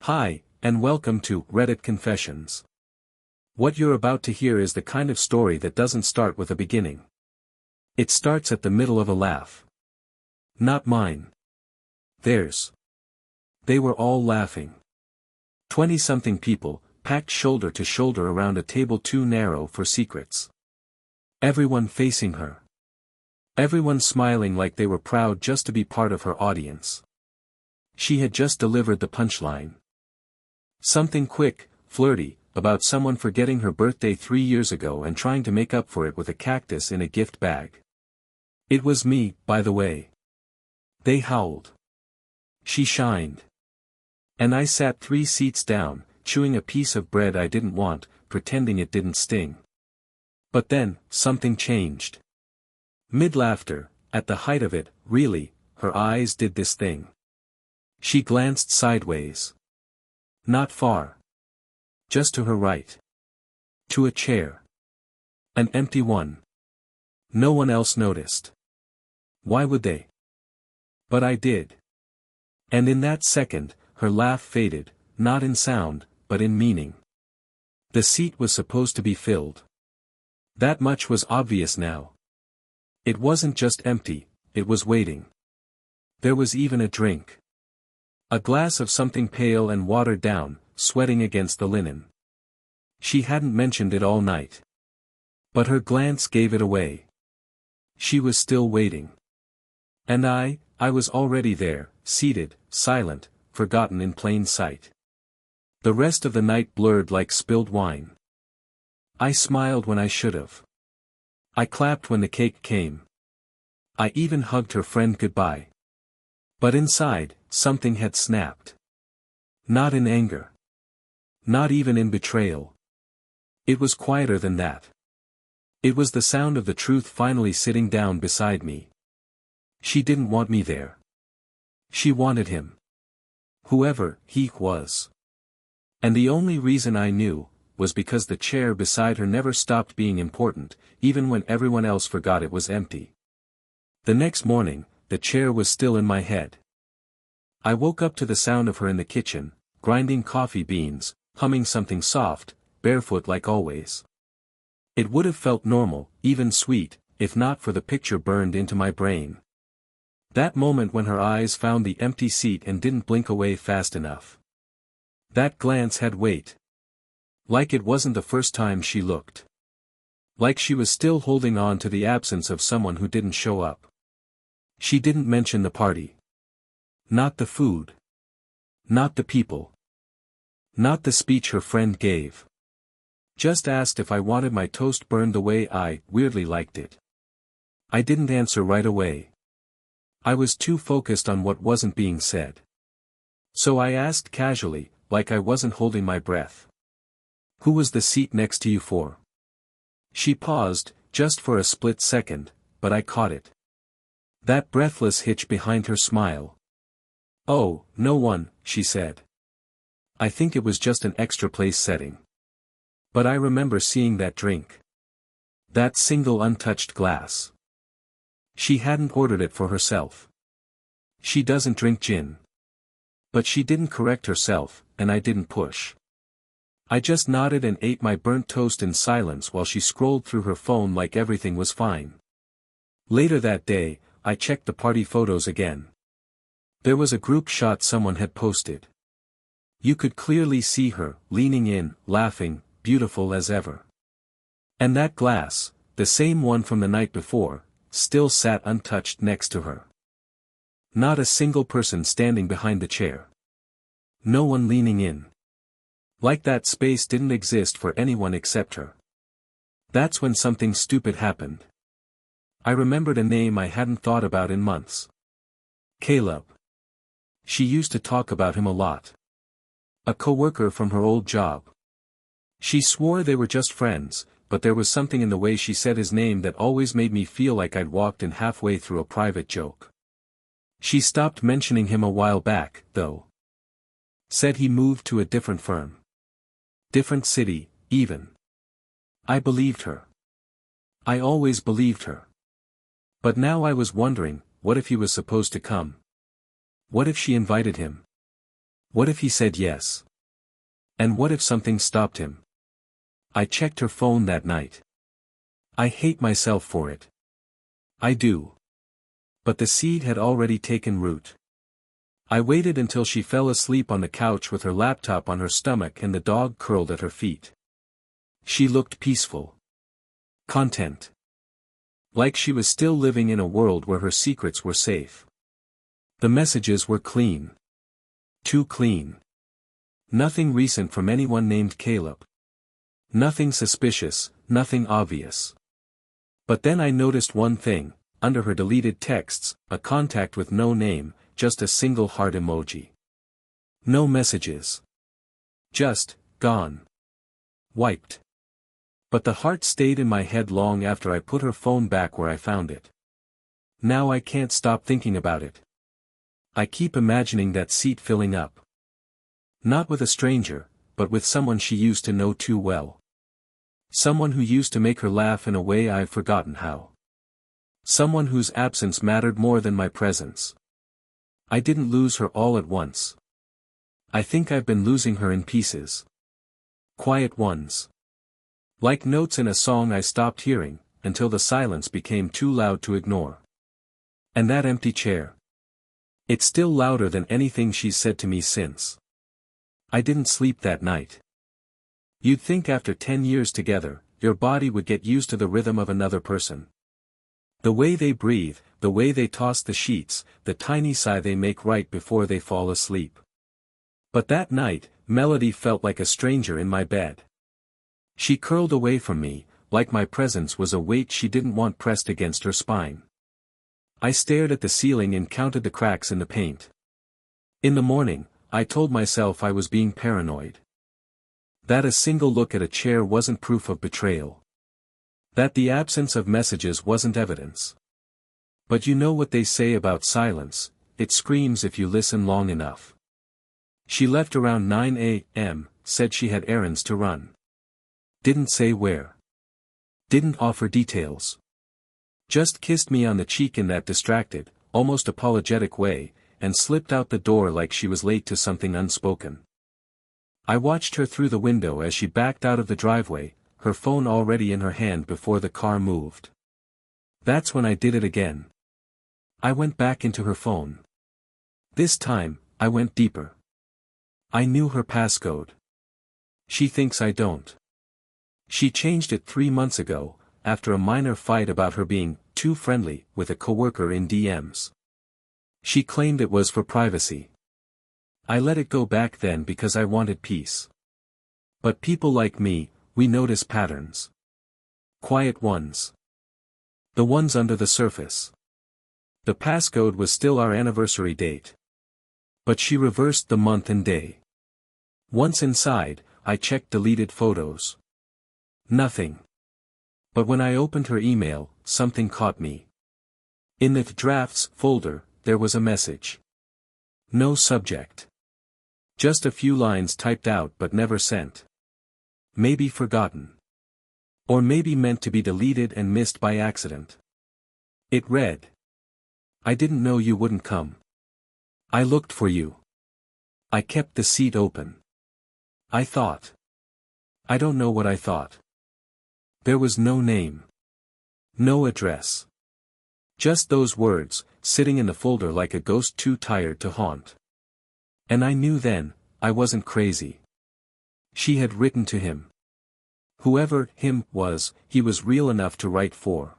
Hi, and welcome to Reddit Confessions. What you're about to hear is the kind of story that doesn't start with a beginning. It starts at the middle of a laugh. Not mine. Theirs. They were all laughing. 20-something people, packed shoulder to shoulder around a table too narrow for secrets. Everyone facing her. Everyone smiling like they were proud just to be part of her audience. She had just delivered the punchline. Something quick, flirty, about someone forgetting her birthday 3 years ago and trying to make up for it with a cactus in a gift bag. It was me, by the way. They howled. She shined. And I sat 3 seats down, chewing a piece of bread I didn't want, pretending it didn't sting. But then, something changed. Mid-laughter, at the height of it, really, her eyes did this thing. She glanced sideways. Not far. Just to her right. To a chair. An empty one. No one else noticed. Why would they? But I did. And in that second, her laugh faded, not in sound, but in meaning. The seat was supposed to be filled. That much was obvious now. It wasn't just empty, it was waiting. There was even a drink. A glass of something pale and watered down, sweating against the linen. She hadn't mentioned it all night. But her glance gave it away. She was still waiting. And I was already there, seated, silent, forgotten in plain sight. The rest of the night blurred like spilled wine. I smiled when I should have. I clapped when the cake came. I even hugged her friend goodbye. But inside, something had snapped. Not in anger. Not even in betrayal. It was quieter than that. It was the sound of the truth finally sitting down beside me. She didn't want me there. She wanted him. Whoever he was. And the only reason I knew, was because the chair beside her never stopped being important, even when everyone else forgot it was empty. The next morning, the chair was still in my head. I woke up to the sound of her in the kitchen, grinding coffee beans, humming something soft, barefoot like always. It would have felt normal, even sweet, if not for the picture burned into my brain. That moment when her eyes found the empty seat and didn't blink away fast enough. That glance had weight. Like it wasn't the first time she looked. Like she was still holding on to the absence of someone who didn't show up. She didn't mention the party. Not the food. Not the people. Not the speech her friend gave. Just asked if I wanted my toast burned the way I weirdly liked it. I didn't answer right away. I was too focused on what wasn't being said. So I asked casually, like I wasn't holding my breath. Who was the seat next to you for? She paused, just for a split second, but I caught it. That breathless hitch behind her smile. Oh, no one, she said. I think it was just an extra place setting. But I remember seeing that drink. That single untouched glass. She hadn't ordered it for herself. She doesn't drink gin. But she didn't correct herself, and I didn't push. I just nodded and ate my burnt toast in silence while she scrolled through her phone like everything was fine. Later that day, I checked the party photos again. There was a group shot someone had posted. You could clearly see her, leaning in, laughing, beautiful as ever. And that glass, the same one from the night before, still sat untouched next to her. Not a single person standing behind the chair. No one leaning in. Like that space didn't exist for anyone except her. That's when something stupid happened. I remembered a name I hadn't thought about in months. Caleb. She used to talk about him a lot. A coworker from her old job. She swore they were just friends, but there was something in the way she said his name that always made me feel like I'd walked in halfway through a private joke. She stopped mentioning him a while back, though. Said he moved to a different firm. Different city, even. I believed her. I always believed her. But now I was wondering, what if he was supposed to come? What if she invited him? What if he said yes? And what if something stopped him? I checked her phone that night. I hate myself for it. I do. But the seed had already taken root. I waited until she fell asleep on the couch with her laptop on her stomach and the dog curled at her feet. She looked peaceful. Content. Like she was still living in a world where her secrets were safe. The messages were clean. Too clean. Nothing recent from anyone named Caleb. Nothing suspicious, nothing obvious. But then I noticed one thing, under her deleted texts, a contact with no name, just a single heart emoji. No messages. Just, gone. Wiped. But the heart stayed in my head long after I put her phone back where I found it. Now I can't stop thinking about it. I keep imagining that seat filling up. Not with a stranger, but with someone she used to know too well. Someone who used to make her laugh in a way I've forgotten how. Someone whose absence mattered more than my presence. I didn't lose her all at once. I think I've been losing her in pieces. Quiet ones. Like notes in a song I stopped hearing, until the silence became too loud to ignore. And that empty chair. It's still louder than anything she's said to me since. I didn't sleep that night. You'd think after 10 years together, your body would get used to the rhythm of another person. The way they breathe, the way they toss the sheets, the tiny sigh they make right before they fall asleep. But that night, Melody felt like a stranger in my bed. She curled away from me, like my presence was a weight she didn't want pressed against her spine. I stared at the ceiling and counted the cracks in the paint. In the morning, I told myself I was being paranoid. That a single look at a chair wasn't proof of betrayal. That the absence of messages wasn't evidence. But you know what they say about silence, it screams if you listen long enough. She left around 9 a.m., said she had errands to run. Didn't say where. Didn't offer details. Just kissed me on the cheek in that distracted, almost apologetic way, and slipped out the door like she was late to something unspoken. I watched her through the window as she backed out of the driveway, her phone already in her hand before the car moved. That's when I did it again. I went back into her phone. This time, I went deeper. I knew her passcode. She thinks I don't. She changed it 3 months ago, after a minor fight about her being too friendly with a coworker in DMs. She claimed it was for privacy. I let it go back then because I wanted peace. But people like me, we notice patterns. Quiet ones. The ones under the surface. The passcode was still our anniversary date. But she reversed the month and day. Once inside, I checked deleted photos. Nothing. But when I opened her email, something caught me. In the drafts folder, there was a message. No subject. Just a few lines typed out but never sent. Maybe forgotten. Or maybe meant to be deleted and missed by accident. It read. I didn't know you wouldn't come. I looked for you. I kept the seat open. I thought. I don't know what I thought. There was no name. No address. Just those words, sitting in the folder like a ghost too tired to haunt. And I knew then, I wasn't crazy. She had written to him. Whoever him was, he was real enough to write for.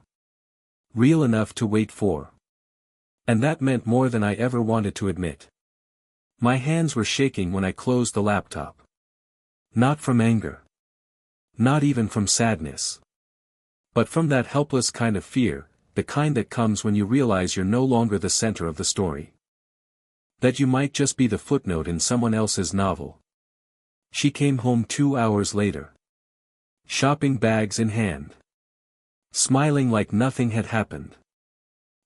Real enough to wait for. And that meant more than I ever wanted to admit. My hands were shaking when I closed the laptop. Not from anger. Not even from sadness. But from that helpless kind of fear, the kind that comes when you realize you're no longer the center of the story. That you might just be the footnote in someone else's novel. She came home 2 hours later. Shopping bags in hand. Smiling like nothing had happened.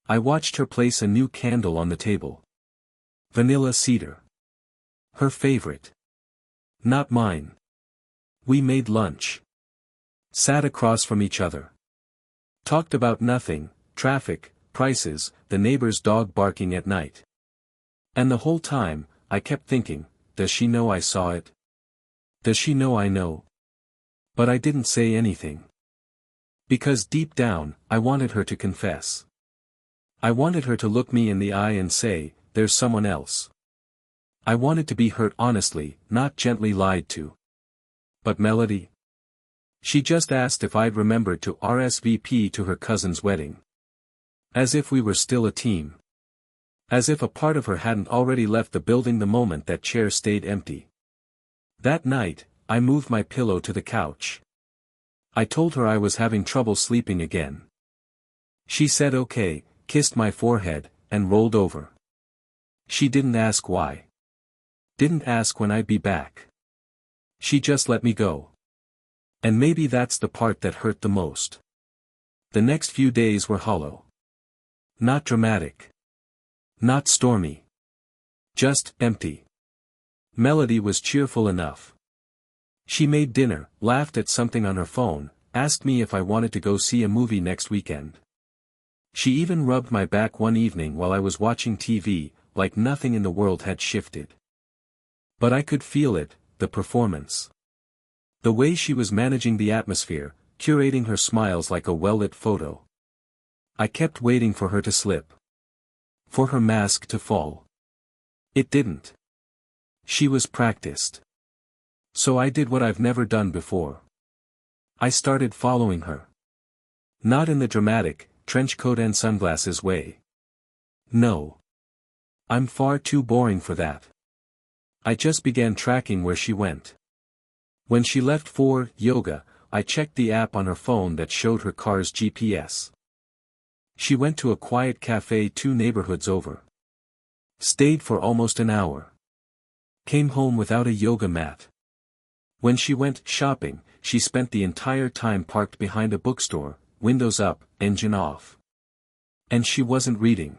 I watched her place a new candle on the table. Vanilla cedar. Her favorite. Not mine. We made lunch. Sat across from each other. Talked about nothing, traffic, prices, the neighbor's dog barking at night. And the whole time, I kept thinking, does she know I saw it? Does she know I know? But I didn't say anything. Because deep down, I wanted her to confess. I wanted her to look me in the eye and say, there's someone else. I wanted to be hurt honestly, not gently lied to. But Melody? She just asked if I'd remembered to RSVP to her cousin's wedding. As if we were still a team. As if a part of her hadn't already left the building the moment that chair stayed empty. That night, I moved my pillow to the couch. I told her I was having trouble sleeping again. She said okay, kissed my forehead, and rolled over. She didn't ask why. Didn't ask when I'd be back. She just let me go. And maybe that's the part that hurt the most. The next few days were hollow. Not dramatic. Not stormy. Just empty. Melody was cheerful enough. She made dinner, laughed at something on her phone, asked me if I wanted to go see a movie next weekend. She even rubbed my back one evening while I was watching TV, like nothing in the world had shifted. But I could feel it, the performance. The way she was managing the atmosphere, curating her smiles like a well-lit photo. I kept waiting for her to slip. For her mask to fall. It didn't. She was practiced. So I did what I've never done before. I started following her. Not in the dramatic, trench coat and sunglasses way. No. I'm far too boring for that. I just began tracking where she went. When she left for yoga, I checked the app on her phone that showed her car's GPS. She went to a quiet cafe 2 neighborhoods over. Stayed for almost an hour. Came home without a yoga mat. When she went shopping, she spent the entire time parked behind a bookstore, windows up, engine off. And she wasn't reading.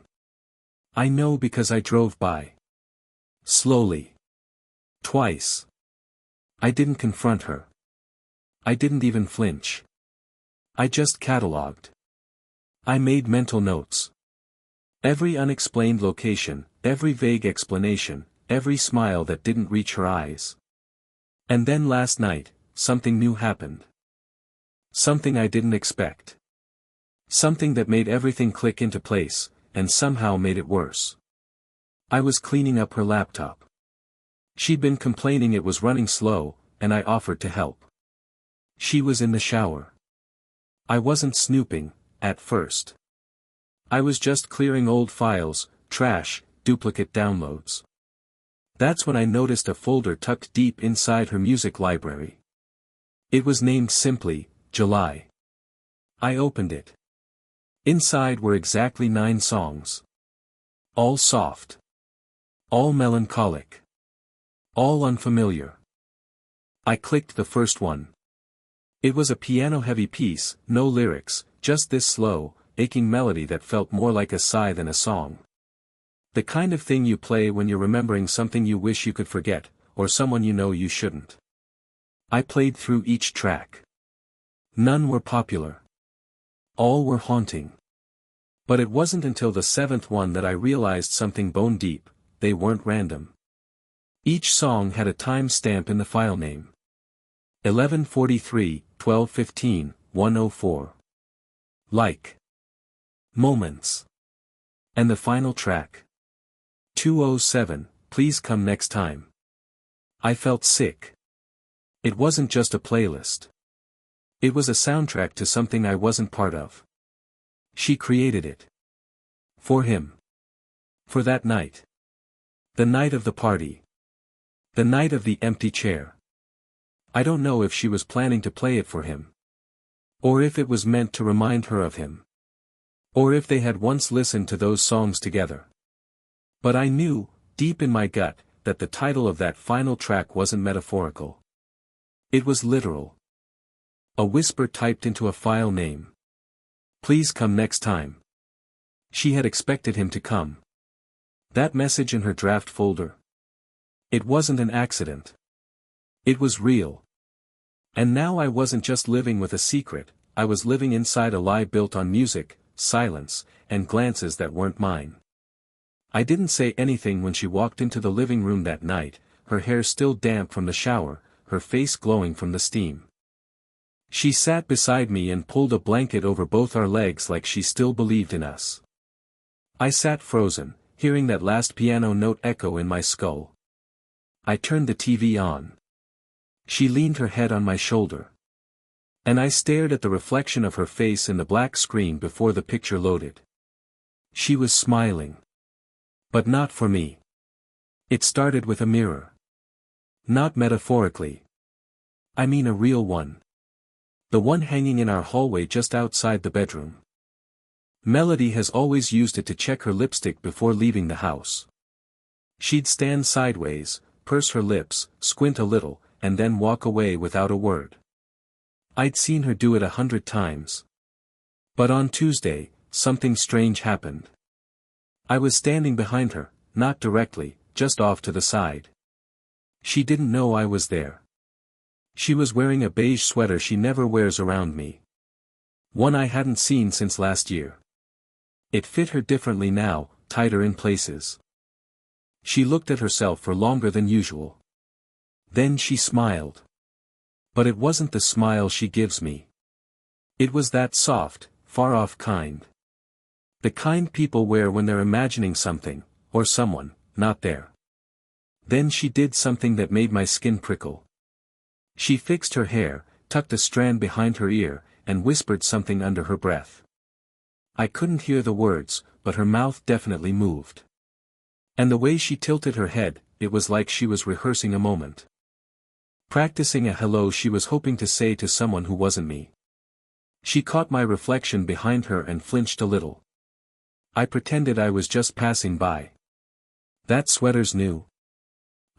I know because I drove by. Slowly. Twice. I didn't confront her. I didn't even flinch. I just catalogued. I made mental notes. Every unexplained location, every vague explanation, every smile that didn't reach her eyes. And then last night, something new happened. Something I didn't expect. Something that made everything click into place, and somehow made it worse. I was cleaning up her laptop. She'd been complaining it was running slow, and I offered to help. She was in the shower. I wasn't snooping, at first. I was just clearing old files, trash, duplicate downloads. That's when I noticed a folder tucked deep inside her music library. It was named simply, July. I opened it. Inside were exactly 9 songs. All soft. All melancholic. All unfamiliar. I clicked the first one. It was a piano-heavy piece, no lyrics, just this slow, aching melody that felt more like a sigh than a song. The kind of thing you play when you're remembering something you wish you could forget, or someone you know you shouldn't. I played through each track. None were popular. All were haunting. But it wasn't until the 7th one that I realized something bone deep, they weren't random. Each song had a time stamp in the file name. 11:43, 12:15, 1:04. Like. Moments. And the final track. 2:07, please come next time. I felt sick. It wasn't just a playlist. It was a soundtrack to something I wasn't part of. She created it. For him. For that night. The night of the party. The night of the empty chair. I don't know if she was planning to play it for him. Or if it was meant to remind her of him. Or if they had once listened to those songs together. But I knew, deep in my gut, that the title of that final track wasn't metaphorical. It was literal. A whisper typed into a file name. Please come next time. She had expected him to come. That message in her draft folder. It wasn't an accident. It was real. And now I wasn't just living with a secret, I was living inside a lie built on music, silence, and glances that weren't mine. I didn't say anything when she walked into the living room that night, her hair still damp from the shower, her face glowing from the steam. She sat beside me and pulled a blanket over both our legs like she still believed in us. I sat frozen, hearing that last piano note echo in my skull. I turned the TV on. She leaned her head on my shoulder. And I stared at the reflection of her face in the black screen before the picture loaded. She was smiling. But not for me. It started with a mirror. Not metaphorically. I mean a real one. The one hanging in our hallway just outside the bedroom. Melody has always used it to check her lipstick before leaving the house. She'd stand sideways, purse her lips, squint a little, and then walk away without a word. I'd seen her do it 100 times. But on Tuesday, something strange happened. I was standing behind her, not directly, just off to the side. She didn't know I was there. She was wearing a beige sweater she never wears around me. One I hadn't seen since last year. It fit her differently now, tighter in places. She looked at herself for longer than usual. Then she smiled. But it wasn't the smile she gives me. It was that soft, far-off kind. The kind people wear when they're imagining something, or someone, not there. Then she did something that made my skin prickle. She fixed her hair, tucked a strand behind her ear, and whispered something under her breath. I couldn't hear the words, but her mouth definitely moved. And the way she tilted her head, it was like she was rehearsing a moment. Practicing a hello she was hoping to say to someone who wasn't me. She caught my reflection behind her and flinched a little. I pretended I was just passing by. "That sweater's new?"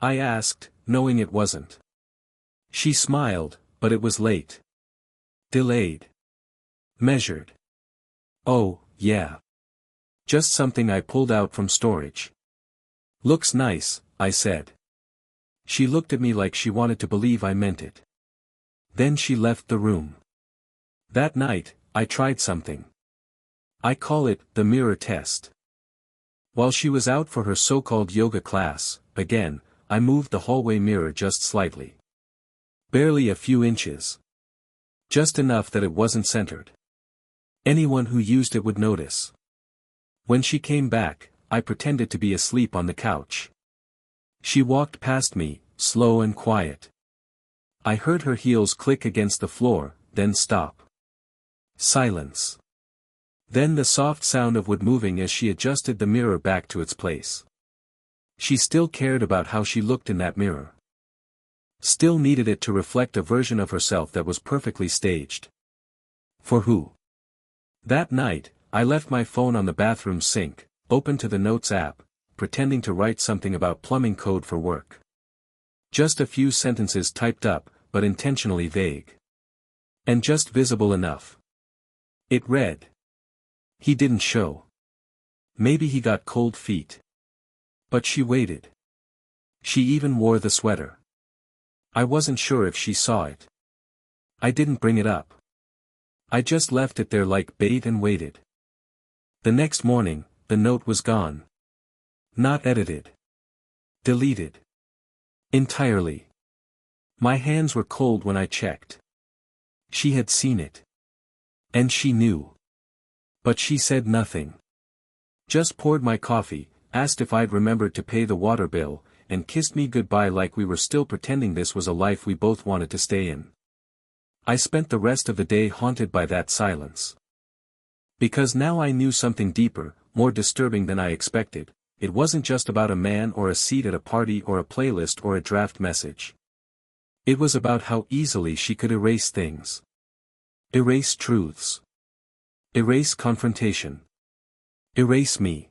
I asked, knowing it wasn't. She smiled, but it was late. Delayed. Measured. "Oh, yeah. Just something I pulled out from storage." "Looks nice," I said. She looked at me like she wanted to believe I meant it. Then she left the room. That night, I tried something. I call it the mirror test. While she was out for her so-called yoga class, again, I moved the hallway mirror just slightly. Barely a few inches. Just enough that it wasn't centered. Anyone who used it would notice. When she came back, I pretended to be asleep on the couch. She walked past me, slow and quiet. I heard her heels click against the floor, then stop. Silence. Then the soft sound of wood moving as she adjusted the mirror back to its place. She still cared about how she looked in that mirror. Still needed it to reflect a version of herself that was perfectly staged. For who? That night, I left my phone on the bathroom sink, open to the Notes app, pretending to write something about plumbing code for work. Just a few sentences typed up, but intentionally vague. And just visible enough. It read. "He didn't show. Maybe he got cold feet." But she waited. She even wore the sweater. I wasn't sure if she saw it. I didn't bring it up. I just left it there like bait and waited. The next morning, the note was gone. Not edited. Deleted. Entirely. My hands were cold when I checked. She had seen it. And she knew. But she said nothing. Just poured my coffee, asked if I'd remembered to pay the water bill, and kissed me goodbye like we were still pretending this was a life we both wanted to stay in. I spent the rest of the day haunted by that silence. Because now I knew something deeper, more disturbing than I expected. It wasn't just about a man or a seat at a party or a playlist or a draft message. It was about how easily she could erase things. Erase truths. Erase confrontation. Erase me.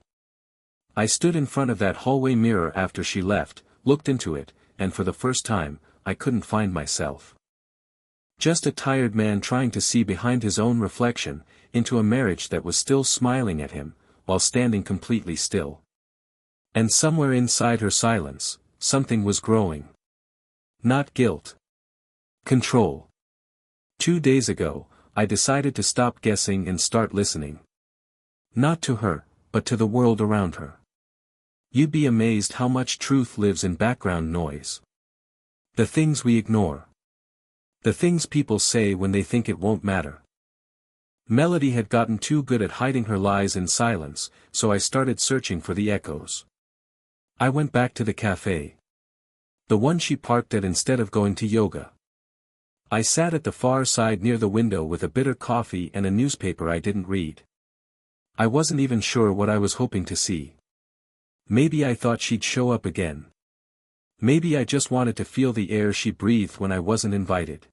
I stood in front of that hallway mirror after she left, looked into it, and for the first time, I couldn't find myself. Just a tired man trying to see behind his own reflection, into a marriage that was still smiling at him, while standing completely still. And somewhere inside her silence, something was growing. Not guilt. Control. 2 days ago, I decided to stop guessing and start listening. Not to her, but to the world around her. You'd be amazed how much truth lives in background noise. The things we ignore. The things people say when they think it won't matter. Melody had gotten too good at hiding her lies in silence, so I started searching for the echoes. I went back to the cafe. The one she parked at instead of going to yoga. I sat at the far side near the window with a bitter coffee and a newspaper I didn't read. I wasn't even sure what I was hoping to see. Maybe I thought she'd show up again. Maybe I just wanted to feel the air she breathed when I wasn't invited.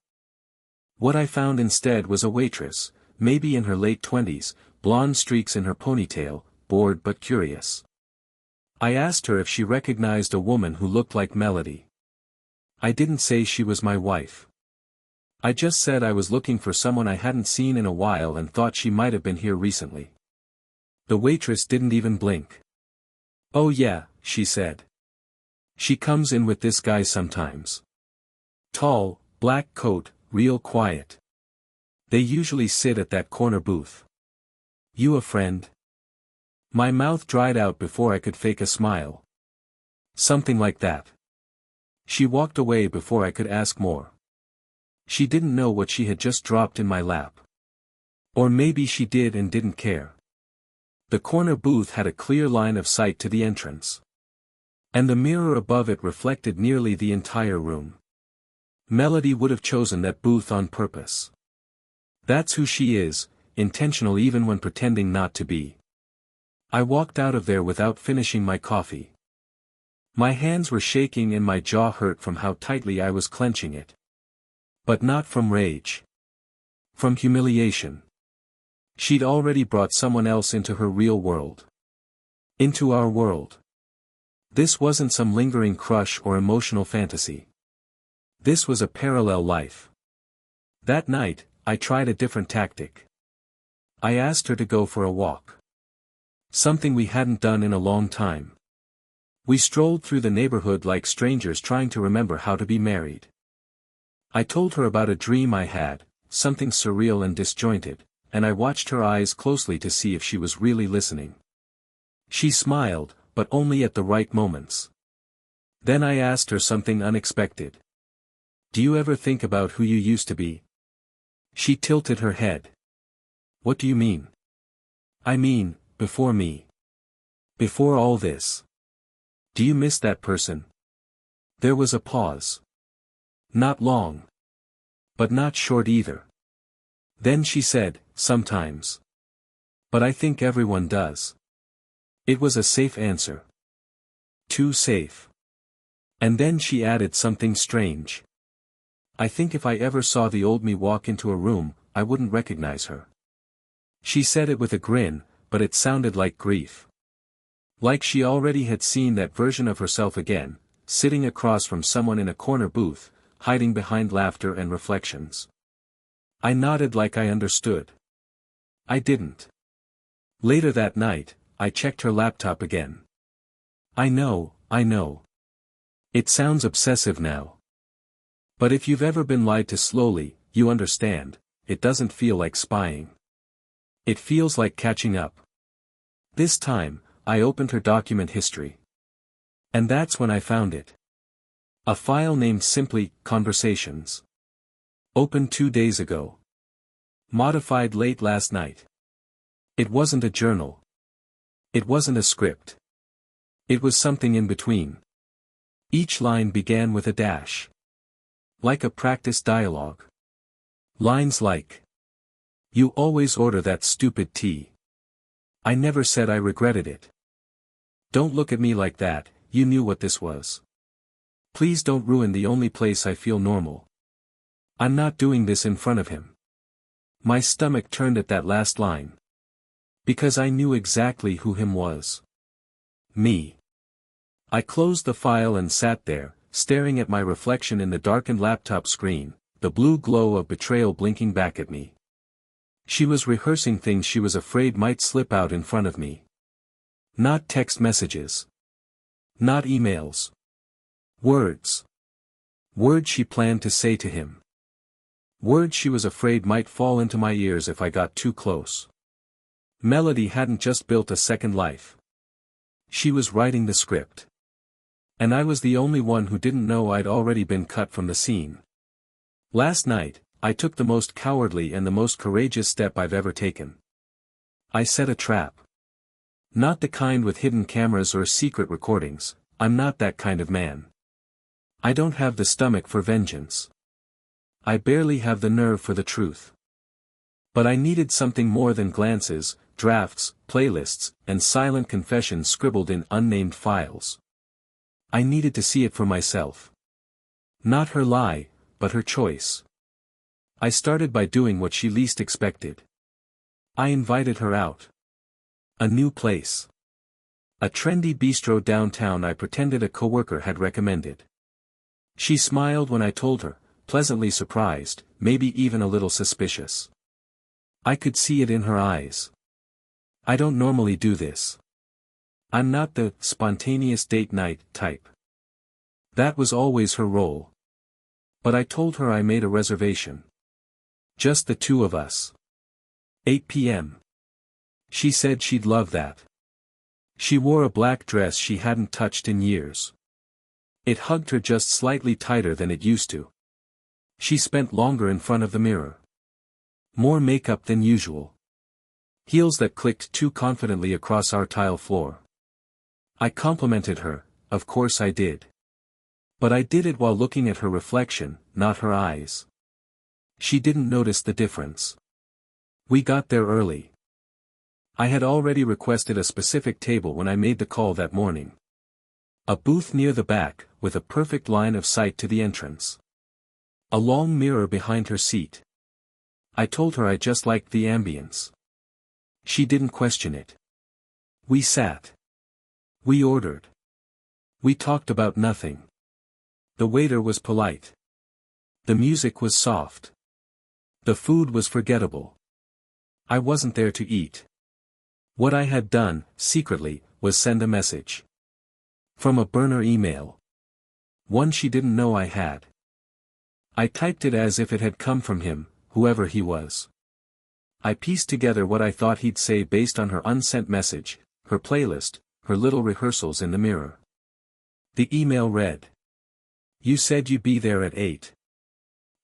What I found instead was a waitress, maybe in her late 20s, blonde streaks in her ponytail, bored but curious. I asked her if she recognized a woman who looked like Melody. I didn't say she was my wife. I just said I was looking for someone I hadn't seen in a while and thought she might have been here recently. The waitress didn't even blink. "Oh yeah," she said. "She comes in with this guy sometimes. Tall, black coat, real quiet. They usually sit at that corner booth. You a friend?" My mouth dried out before I could fake a smile. "Something like that." She walked away before I could ask more. She didn't know what she had just dropped in my lap. Or maybe she did and didn't care. The corner booth had a clear line of sight to the entrance. And the mirror above it reflected nearly the entire room. Melody would have chosen that booth on purpose. That's who she is, intentional even when pretending not to be. I walked out of there without finishing my coffee. My hands were shaking and my jaw hurt from how tightly I was clenching it. But not from rage. From humiliation. She'd already brought someone else into her real world. Into our world. This wasn't some lingering crush or emotional fantasy. This was a parallel life. That night, I tried a different tactic. I asked her to go for a walk. Something we hadn't done in a long time. We strolled through the neighborhood like strangers trying to remember how to be married. I told her about a dream I had, something surreal and disjointed, and I watched her eyes closely to see if she was really listening. She smiled, but only at the right moments. Then I asked her something unexpected. "Do you ever think about who you used to be?" She tilted her head. "What do you mean?" "I mean, before me. Before all this. Do you miss that person?" There was a pause. Not long. But not short either. Then she said, "Sometimes. But I think everyone does." It was a safe answer. Too safe. And then she added something strange. "I think if I ever saw the old me walk into a room, I wouldn't recognize her." She said it with a grin, but it sounded like grief. Like she already had seen that version of herself again, sitting across from someone in a corner booth, hiding behind laughter and reflections. I nodded like I understood. I didn't. Later that night, I checked her laptop again. I know. It sounds obsessive now. But if you've ever been lied to slowly, you understand, it doesn't feel like spying. It feels like catching up. This time, I opened her document history. And that's when I found it. A file named simply, Conversations. Opened 2 days ago. Modified late last night. It wasn't a journal. It wasn't a script. It was something in between. Each line began with a dash. Like a practice dialogue. Lines like, "You always order that stupid tea. I never said I regretted it. Don't look at me like that, you knew what this was. Please don't ruin the only place I feel normal. I'm not doing this in front of him." My stomach turned at that last line. Because I knew exactly who him was. Me. I closed the file and sat there, staring at my reflection in the darkened laptop screen, the blue glow of betrayal blinking back at me. She was rehearsing things she was afraid might slip out in front of me. Not text messages. Not emails. Words. Words she planned to say to him. Words she was afraid might fall into my ears if I got too close. Melody hadn't just built a second life. She was writing the script. And I was the only one who didn't know I'd already been cut from the scene. Last night, I took the most cowardly and the most courageous step I've ever taken. I set a trap. Not the kind with hidden cameras or secret recordings. I'm not that kind of man. I don't have the stomach for vengeance. I barely have the nerve for the truth. But I needed something more than glances, drafts, playlists, and silent confessions scribbled in unnamed files. I needed to see it for myself. Not her lie, but her choice. I started by doing what she least expected. I invited her out. A new place. A trendy bistro downtown I pretended a coworker had recommended. She smiled when I told her, pleasantly surprised, maybe even a little suspicious. I could see it in her eyes. I don't normally do this. I'm not the spontaneous date night type. That was always her role. But I told her I made a reservation. Just the two of us. 8 p.m. She said she'd love that. She wore a black dress she hadn't touched in years. It hugged her just slightly tighter than it used to. She spent longer in front of the mirror. More makeup than usual. Heels that clicked too confidently across our tile floor. I complimented her, of course I did. But I did it while looking at her reflection, not her eyes. She didn't notice the difference. We got there early. I had already requested a specific table when I made the call that morning. A booth near the back, with a perfect line of sight to the entrance. A long mirror behind her seat. I told her I just liked the ambience. She didn't question it. We sat. We ordered. We talked about nothing. The waiter was polite. The music was soft. The food was forgettable. I wasn't there to eat. What I had done, secretly, was send a message. From a burner email. One she didn't know I had. I typed it as if it had come from him, whoever he was. I pieced together what I thought he'd say based on her unsent message, her playlist, her little rehearsals in the mirror. The email read. You said you'd be there at 8.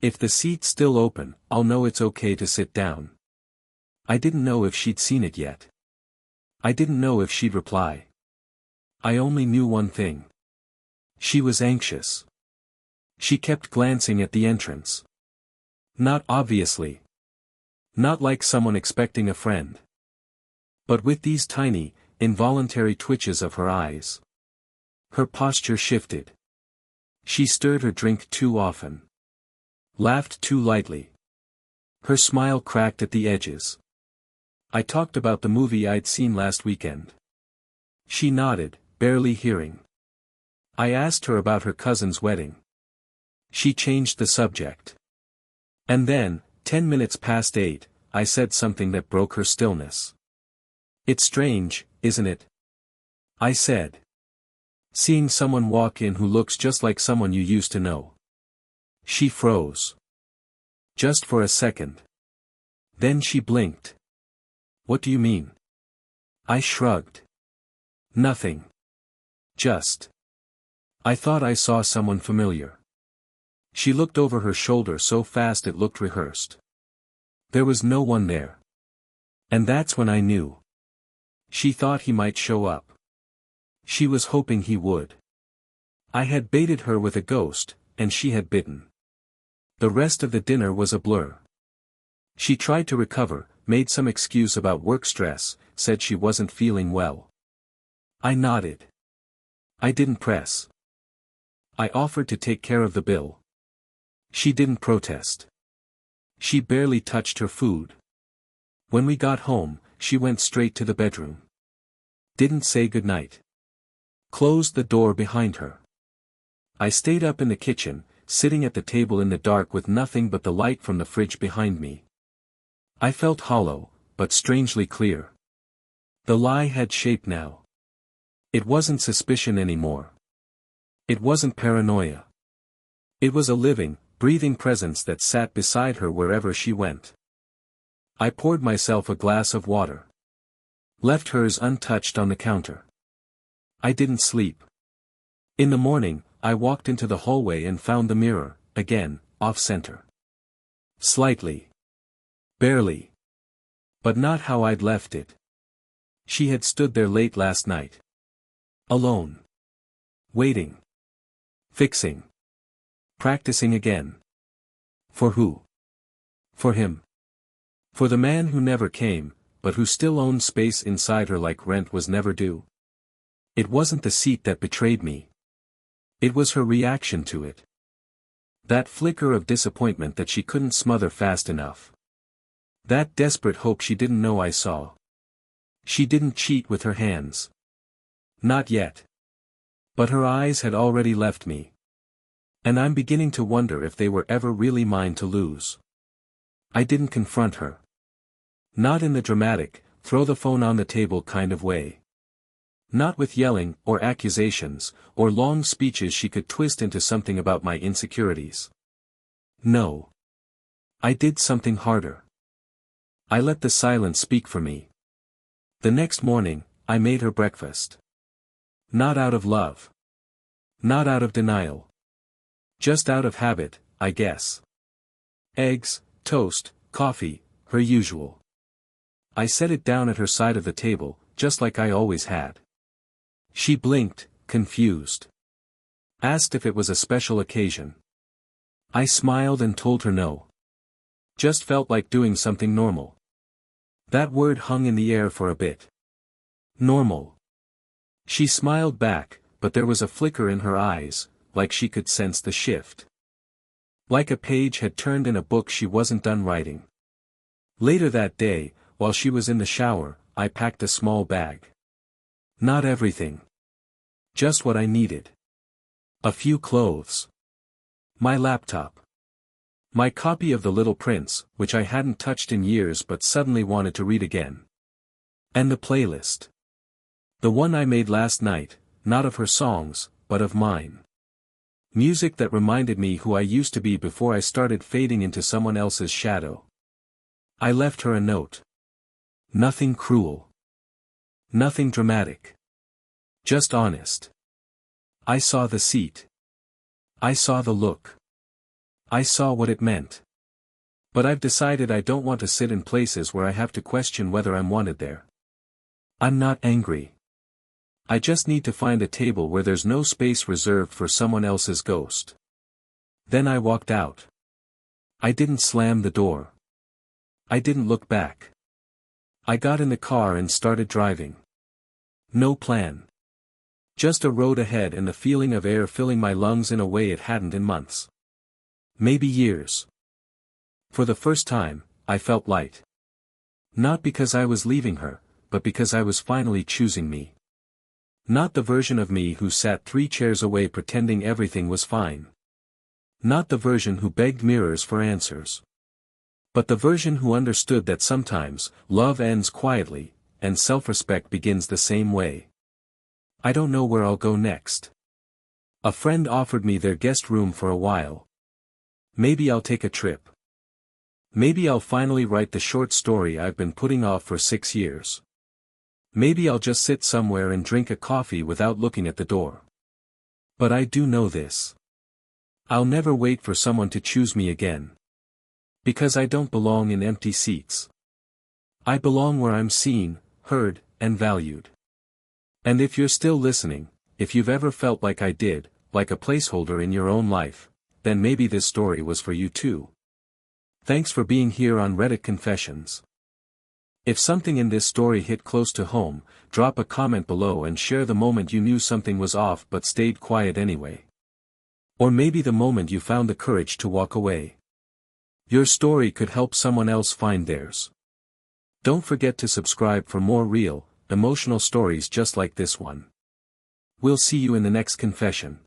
If the seat's still open, I'll know it's okay to sit down. I didn't know if she'd seen it yet. I didn't know if she'd reply. I only knew one thing. She was anxious. She kept glancing at the entrance. Not obviously. Not like someone expecting a friend. But with these tiny, involuntary twitches of her eyes. Her posture shifted. She stirred her drink too often. Laughed too lightly. Her smile cracked at the edges. I talked about the movie I'd seen last weekend. She nodded, barely hearing. I asked her about her cousin's wedding. She changed the subject. And then, 10 minutes past 8, I said something that broke her stillness. It's strange, isn't it? I said. Seeing someone walk in who looks just like someone you used to know. She froze. Just for a second. Then she blinked. What do you mean? I shrugged. Nothing. Just. I thought I saw someone familiar. She looked over her shoulder so fast it looked rehearsed. There was no one there. And that's when I knew. She thought he might show up. She was hoping he would. I had baited her with a ghost, and she had bitten. The rest of the dinner was a blur. She tried to recover, made some excuse about work stress, said she wasn't feeling well. I nodded. I didn't press. I offered to take care of the bill. She didn't protest. She barely touched her food. When we got home, she went straight to the bedroom. Didn't say goodnight. Closed the door behind her. I stayed up in the kitchen, sitting at the table in the dark with nothing but the light from the fridge behind me. I felt hollow, but strangely clear. The lie had shape now. It wasn't suspicion anymore. It wasn't paranoia. It was a living, breathing presence that sat beside her wherever she went. I poured myself a glass of water. Left hers untouched on the counter. I didn't sleep. In the morning, I walked into the hallway and found the mirror, again, off-center. Slightly. Barely. But not how I'd left it. She had stood there late last night. Alone. Waiting. Fixing. Practicing again. For who? For him. For the man who never came, but who still owned space inside her like rent was never due. It wasn't the seat that betrayed me. It was her reaction to it. That flicker of disappointment that she couldn't smother fast enough. That desperate hope she didn't know I saw. She didn't cheat with her hands. Not yet. But her eyes had already left me. And I'm beginning to wonder if they were ever really mine to lose. I didn't confront her. Not in the dramatic, throw the phone on the table kind of way. Not with yelling, or accusations, or long speeches she could twist into something about my insecurities. No. I did something harder. I let the silence speak for me. The next morning, I made her breakfast. Not out of love. Not out of denial. Just out of habit, I guess. Eggs, toast, coffee, her usual. I set it down at her side of the table, just like I always had. She blinked, confused. Asked if it was a special occasion. I smiled and told her no. Just felt like doing something normal. That word hung in the air for a bit. Normal. She smiled back, but there was a flicker in her eyes, like she could sense the shift. Like a page had turned in a book she wasn't done writing. Later that day, while she was in the shower, I packed a small bag. Not everything. Just what I needed. A few clothes. My laptop. My copy of The Little Prince, which I hadn't touched in years but suddenly wanted to read again. And the playlist. The one I made last night, not of her songs, but of mine. Music that reminded me who I used to be before I started fading into someone else's shadow. I left her a note. Nothing cruel. Nothing dramatic. Just honest. I saw the seat. I saw the look. I saw what it meant. But I've decided I don't want to sit in places where I have to question whether I'm wanted there. I'm not angry. I just need to find a table where there's no space reserved for someone else's ghost. Then I walked out. I didn't slam the door. I didn't look back. I got in the car and started driving. No plan. Just a road ahead and the feeling of air filling my lungs in a way it hadn't in months. Maybe years. For the first time, I felt light. Not because I was leaving her, but because I was finally choosing me. Not the version of me who sat 3 chairs away pretending everything was fine. Not the version who begged mirrors for answers. But the version who understood that sometimes, love ends quietly, and self-respect begins the same way. I don't know where I'll go next. A friend offered me their guest room for a while. Maybe I'll take a trip. Maybe I'll finally write the short story I've been putting off for 6 years. Maybe I'll just sit somewhere and drink a coffee without looking at the door. But I do know this. I'll never wait for someone to choose me again. Because I don't belong in empty seats. I belong where I'm seen, heard, and valued. And if you're still listening, if you've ever felt like I did, like a placeholder in your own life, then maybe this story was for you too. Thanks for being here on Reddit Confessions. If something in this story hit close to home, drop a comment below and share the moment you knew something was off but stayed quiet anyway. Or maybe the moment you found the courage to walk away. Your story could help someone else find theirs. Don't forget to subscribe for more real, emotional stories just like this one. We'll see you in the next confession.